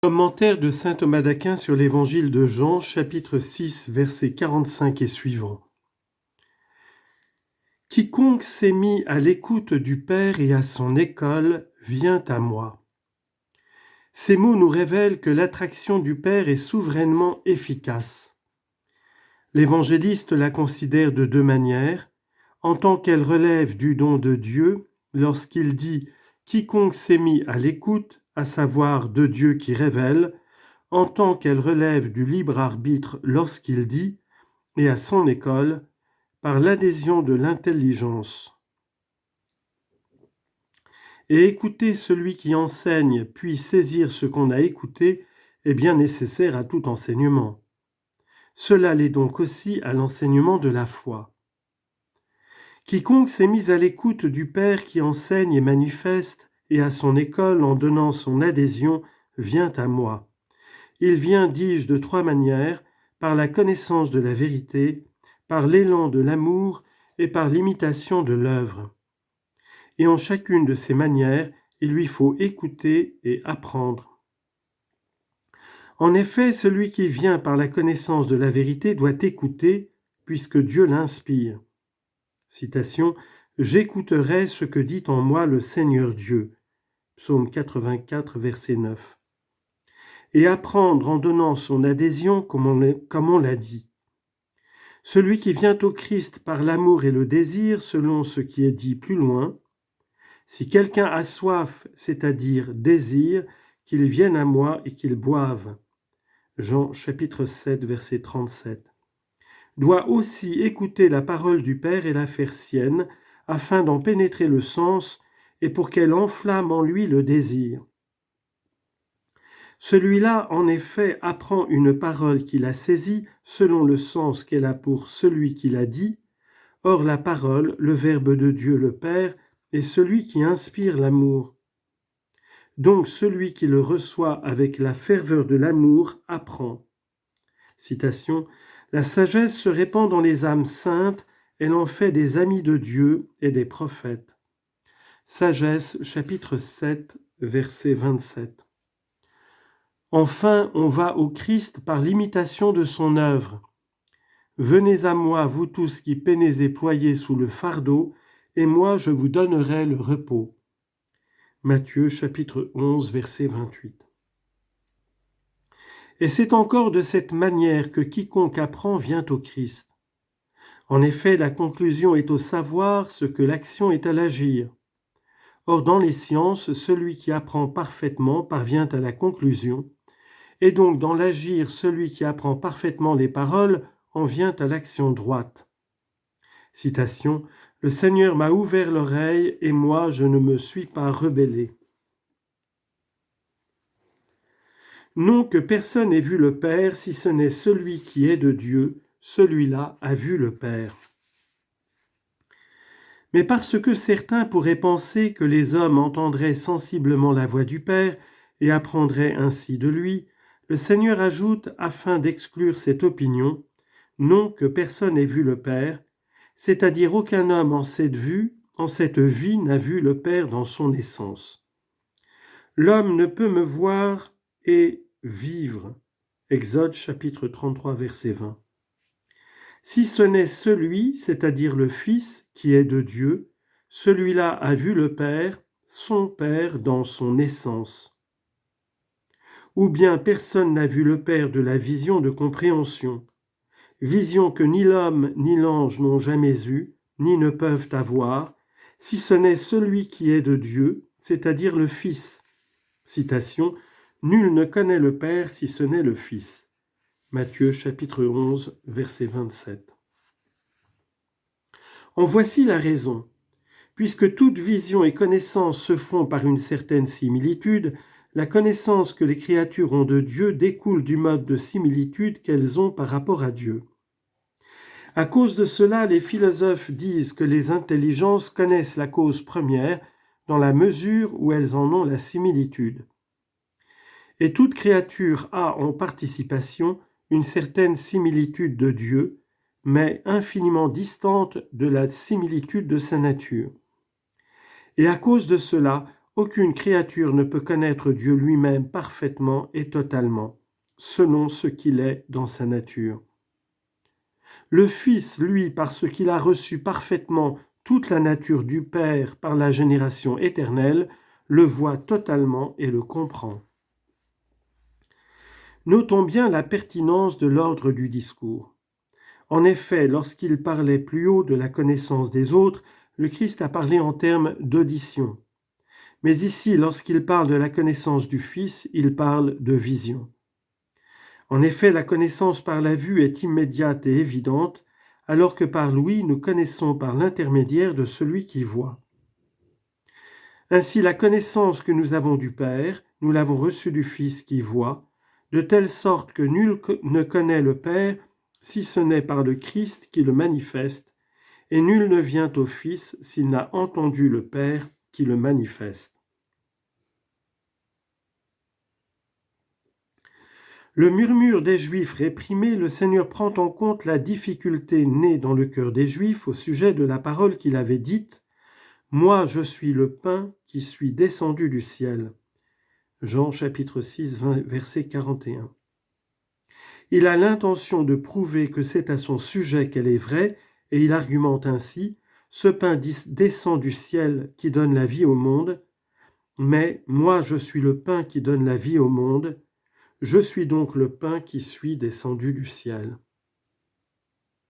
Commentaire de saint Thomas d'Aquin sur l'évangile de Jean, chapitre 6, versets 45 et suivants. Quiconque s'est mis à l'écoute du Père et à son école vient à moi. Ces mots nous révèlent que l'attraction du Père est souverainement efficace. L'évangéliste la considère de deux manières, en tant qu'elle relève du don de Dieu, lorsqu'il dit « quiconque s'est mis à l'écoute », à savoir de Dieu qui révèle, en tant qu'elle relève du libre arbitre lorsqu'il dit, et à son école, par l'adhésion de l'intelligence. Et écouter celui qui enseigne, puis saisir ce qu'on a écouté, est bien nécessaire à tout enseignement. Cela l'est donc aussi à l'enseignement de la foi. Quiconque s'est mis à l'écoute du Père qui enseigne et manifeste, et à son école en donnant son adhésion, vient à moi. Il vient, dis-je, de trois manières, par la connaissance de la vérité, par l'élan de l'amour et par l'imitation de l'œuvre. Et en chacune de ces manières, il lui faut écouter et apprendre. En effet, celui qui vient par la connaissance de la vérité doit écouter, puisque Dieu l'inspire. Citation, « J'écouterai ce que dit en moi le Seigneur Dieu » Psaume 84, verset 9. Et apprendre en donnant son adhésion comme on l'a dit. Celui qui vient au Christ par l'amour et le désir, selon ce qui est dit plus loin, si quelqu'un a soif, c'est-à-dire désire, qu'il vienne à moi et qu'il boive. Jean chapitre 7, verset 37. Doit aussi écouter la parole du Père et la faire sienne, afin d'en pénétrer le sens et pour qu'elle enflamme en lui le désir. Celui-là, en effet, apprend une parole qu'il a saisie selon le sens qu'elle a pour celui qui l'a dit. Or la parole, le Verbe de Dieu le Père, est celui qui inspire l'amour. Donc celui qui le reçoit avec la ferveur de l'amour apprend. Citation, « La sagesse se répand dans les âmes saintes, elle en fait des amis de Dieu et des prophètes. » Sagesse, chapitre 7, verset 27. Enfin, on va au Christ par l'imitation de son œuvre. « Venez à moi, vous tous qui peinez et ployez sous le fardeau, et moi je vous donnerai le repos. » Matthieu chapitre 11, verset 28. Et c'est encore de cette manière que quiconque apprend vient au Christ. En effet, la conclusion est au savoir ce que l'action est à l'agir. Or, dans les sciences, celui qui apprend parfaitement parvient à la conclusion, et donc dans l'agir, celui qui apprend parfaitement les paroles en vient à l'action droite. Citation, « Le Seigneur m'a ouvert l'oreille, et moi je ne me suis pas rebellé. » Non que personne n'ait vu le Père, si ce n'est celui qui est de Dieu, celui-là a vu le Père. Mais parce que certains pourraient penser que les hommes entendraient sensiblement la voix du Père et apprendraient ainsi de lui, le Seigneur ajoute, afin d'exclure cette opinion, non que personne n'ait vu le Père, c'est-à-dire aucun homme en cette vie n'a vu le Père dans son essence. L'homme ne peut me voir et vivre. Exode chapitre 33, verset 20. Si ce n'est celui, c'est-à-dire le Fils, qui est de Dieu, celui-là a vu le Père, son Père dans son essence. Ou bien personne n'a vu le Père de la vision de compréhension, vision que ni l'homme ni l'ange n'ont jamais eue, ni ne peuvent avoir, si ce n'est celui qui est de Dieu, c'est-à-dire le Fils. Citation, « Nul ne connaît le Père si ce n'est le Fils. » Matthieu chapitre 11, verset 27. En voici la raison. Puisque toute vision et connaissance se font par une certaine similitude, la connaissance que les créatures ont de Dieu découle du mode de similitude qu'elles ont par rapport à Dieu. À cause de cela, les philosophes disent que les intelligences connaissent la cause première dans la mesure où elles en ont la similitude. Et toute créature a en participation une certaine similitude de Dieu, mais infiniment distante de la similitude de sa nature. Et à cause de cela, aucune créature ne peut connaître Dieu lui-même parfaitement et totalement, selon ce qu'il est dans sa nature. Le Fils, lui, parce qu'il a reçu parfaitement toute la nature du Père par la génération éternelle, le voit totalement et le comprend. Notons bien la pertinence de l'ordre du discours. En effet, lorsqu'il parlait plus haut de la connaissance des autres, le Christ a parlé en termes d'audition. Mais ici, lorsqu'il parle de la connaissance du Fils, il parle de vision. En effet, la connaissance par la vue est immédiate et évidente, alors que par l'ouïe, nous connaissons par l'intermédiaire de celui qui voit. Ainsi, la connaissance que nous avons du Père, nous l'avons reçue du Fils qui voit, de telle sorte que nul ne connaît le Père si ce n'est par le Christ qui le manifeste, et nul ne vient au Fils s'il n'a entendu le Père qui le manifeste. Le murmure des Juifs réprimés, le Seigneur prend en compte la difficulté née dans le cœur des Juifs au sujet de la parole qu'il avait dite « Moi, je suis le pain qui suis descendu du ciel ». Jean chapitre 6, verset 41. Il a l'intention de prouver que c'est à son sujet qu'elle est vraie, et il argumente ainsi « Ce pain descend du ciel qui donne la vie au monde, mais moi je suis le pain qui donne la vie au monde, je suis donc le pain qui suis descendu du ciel. »